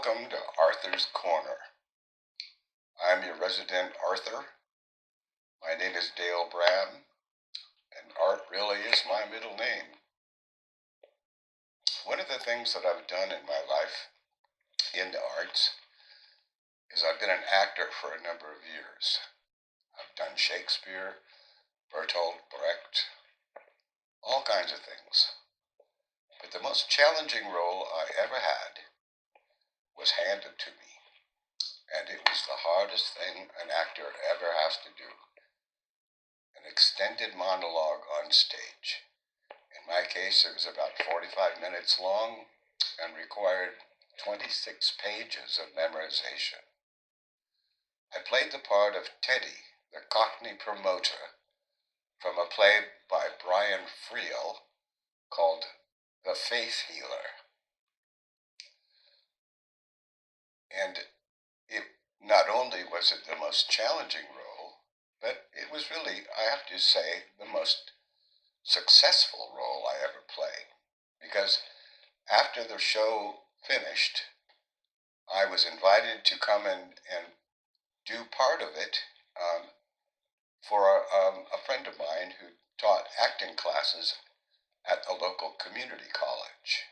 Welcome to Arthur's Corner. I'm your resident Arthur. My name is Dale Brown, and Art really is my middle name. One of the things that I've done in my life in the arts is I've been an actor for a number of years. I've done Shakespeare, Bertolt Brecht, all kinds of things. But the most challenging role I ever had was handed to me. And it was the hardest thing an actor ever has to do. An extended monologue on stage. In my case, it was about 45 minutes long and required 26 pages of memorization. I played the part of Teddy, the Cockney promoter, from a play by Brian Friel called The Faith Healer. And not only was it the most challenging role, but it was really, I have to say, the most successful role I ever played. Because after the show finished, I was invited to come and do part of it for a friend of mine who taught acting classes at the local community college.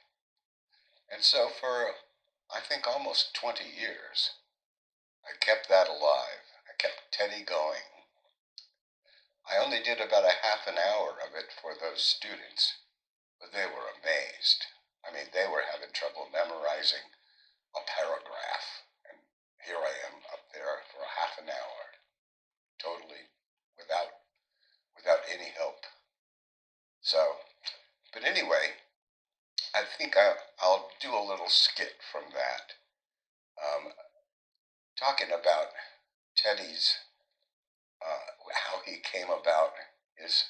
And so for, I think, almost 20 years, I kept that alive. I kept Teddy going. I only did about a half an hour of it for those students, but they were amazed. I mean, they were having trouble memorizing a paragraph, and here I am up there for a half an hour, totally without any help. So, but anyway, I think I'll do a little skit from that, talking about Teddy's, how he came about his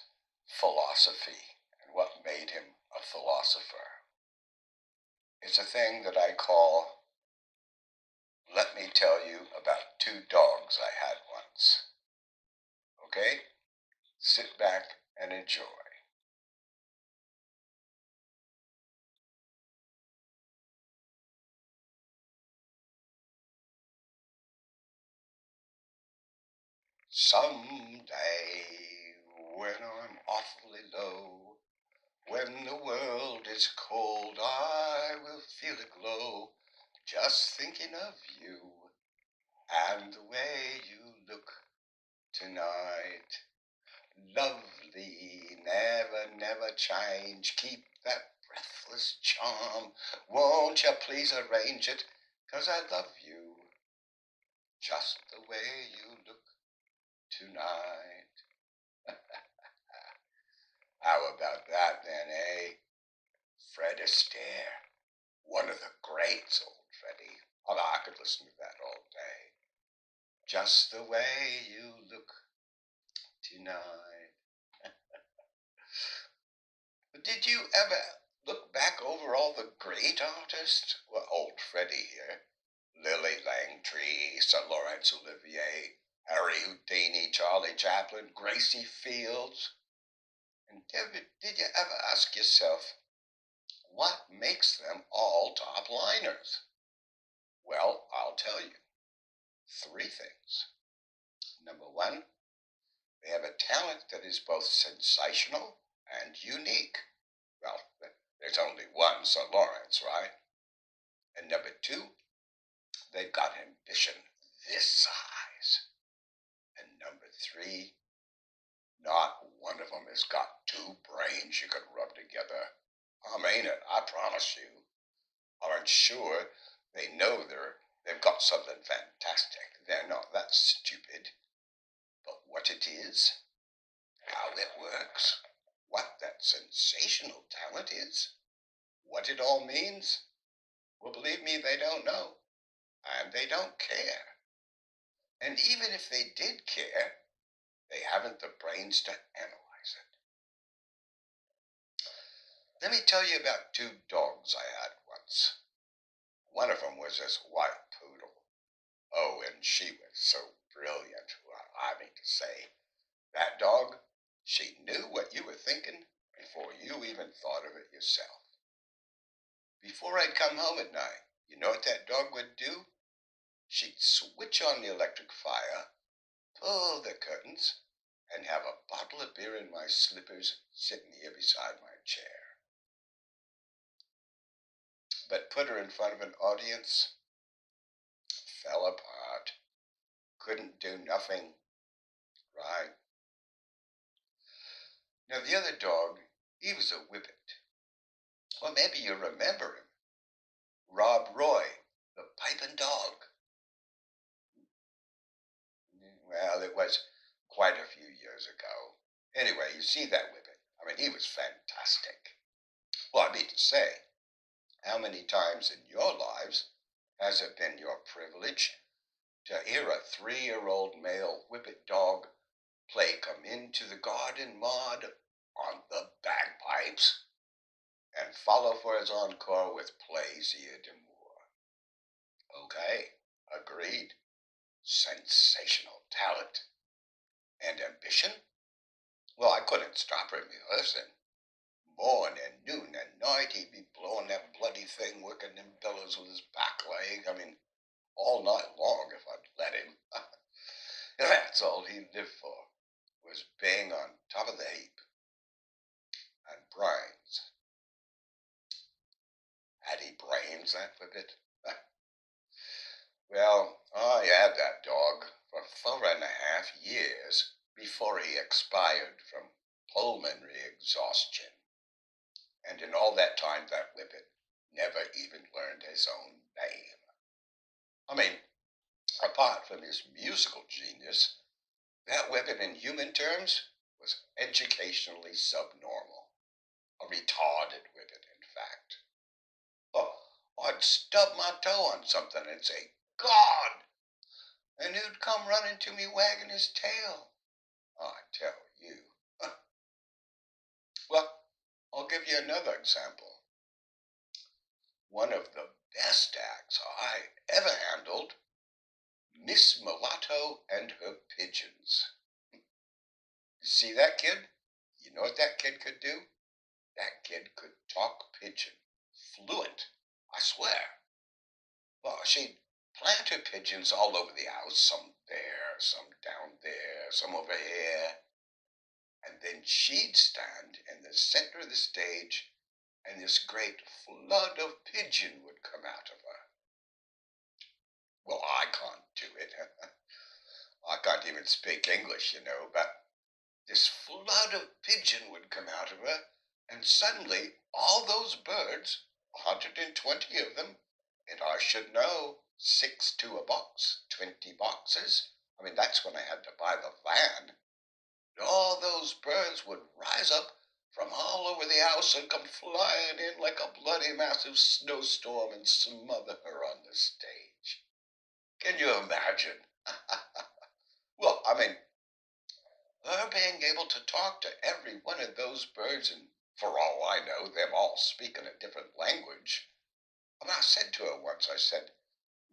philosophy and what made him a philosopher. It's a thing that I call, let me tell you about two dogs I had once. Okay? Sit back and enjoy. Someday, when I'm awfully low, when the world is cold, I will feel a glow, just thinking of you and the way you look tonight. Lovely, never change, keep that breathless charm. Won't you please arrange it, 'cause I love you, just the way you look tonight. How about that then, eh? Fred Astaire, one of the greats, old Freddie. Oh, I could listen to that all day. Just the way you look tonight. But did you ever look back over all the great artists? Well, old Freddie here, Lily Langtry, Sir Laurence Olivier, Harry Houdini, Charlie Chaplin, Gracie Fields. And did you ever ask yourself, what makes them all top liners? Well, I'll tell you. 3 things. Number 1, they have a talent that is both sensational and unique. Well, there's only one Sir Laurence, right? And number 2, they've got ambition this size. And number 3, not one of them has got 2 brains you could rub together. I mean it, I promise you. Aren't sure they know they've got something fantastic. They're not that stupid. But what it is, how it works, what that sensational talent is, what it all means, well, believe me, they don't know. And they don't care. And even if they did care, they haven't the brains to analyze it. Let me tell you about 2 dogs I had once. One of them was this white poodle. Oh, and she was so brilliant. Well, I mean to say, that dog, she knew what you were thinking before you even thought of it yourself. Before I'd come home at night, You know what that dog would do? She'd switch on the electric fire, pull the curtains, and have a bottle of beer in my slippers sitting here beside my chair. But put her in front of an audience, fell apart, couldn't do nothing, right? Now the other dog, he was a whippet. Well, maybe you remember him. Rob Roy, the piping dog. Well, it was quite a few years ago. Anyway, you see that whippet. I mean, he was fantastic. Well, I mean to say, how many times in your lives has it been your privilege to hear a 3-year-old male whippet dog play Come Into the Garden Maud on the bagpipes and follow for his encore with Plaisir d'Amour? Okay, agreed. Sensational talent and ambition. Well, I couldn't stop him rehearsing. Morning and noon and night he'd be blowing that bloody thing, working them bellows with his back leg. I mean, all night long if I'd let him. That's all he lived for, was being on top of the heap. And brains. Had he brains, that whippet? Well, I had that dog for 4.5 years before he expired from pulmonary exhaustion. And in all that time, that whippet never even learned his own name. I mean, apart from his musical genius, that whippet in human terms was educationally subnormal. A retarded whippet, in fact. Oh, I'd stub my toe on something and say, God! And he'd come running to me wagging his tail. I tell you. Well, I'll give you another example. One of the best acts I ever handled, Miss Mulatto and her pigeons. You see that kid? You know what that kid could do? That kid could talk pigeon. Fluent, I swear. Well, she'd plant her pigeons all over the house, some there, some down there, some over here. And then she'd stand in the center of the stage, and this great flood of pigeon would come out of her. Well, I can't do it. I can't even speak English, but this flood of pigeon would come out of her, and suddenly all those birds, 120 of them, and I should know, 6 to a box, 20 boxes. I mean, that's when I had to buy the van. All those birds would rise up from all over the house and come flying in like a bloody massive snowstorm and smother her on the stage. Can you imagine? Well, I mean, her being able to talk to every one of those birds, and for all I know, them all speaking a different language. And I said to her once, I said,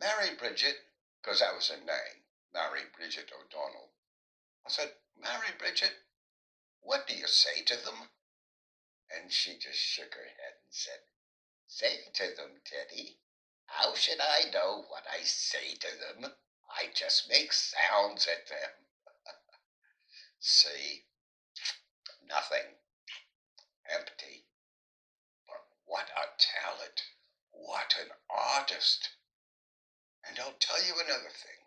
Mary Bridget, because that was her name, Mary Bridget O'Donnell. I said, Mary Bridget, what do you say to them? And she just shook her head and said, say to them, Teddy. How should I know what I say to them? I just make sounds at them. See, nothing, empty. But what a talent, what an artist. And I'll tell you another thing.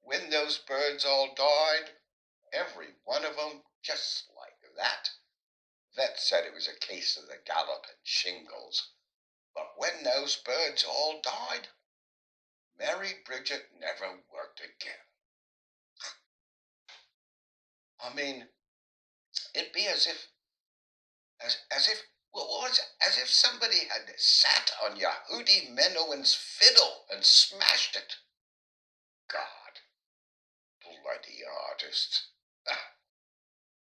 When those birds all died, every one of them, just like that, vet said it was a case of the gallop and shingles. But when those birds all died, Mary Bridget never worked again. I mean, it'd be as if, as if somebody had sat on Yehudi Menuhin's fiddle and smashed it. God, bloody artists.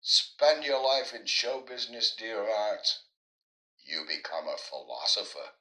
Spend your life in show business, dear art. You become a philosopher.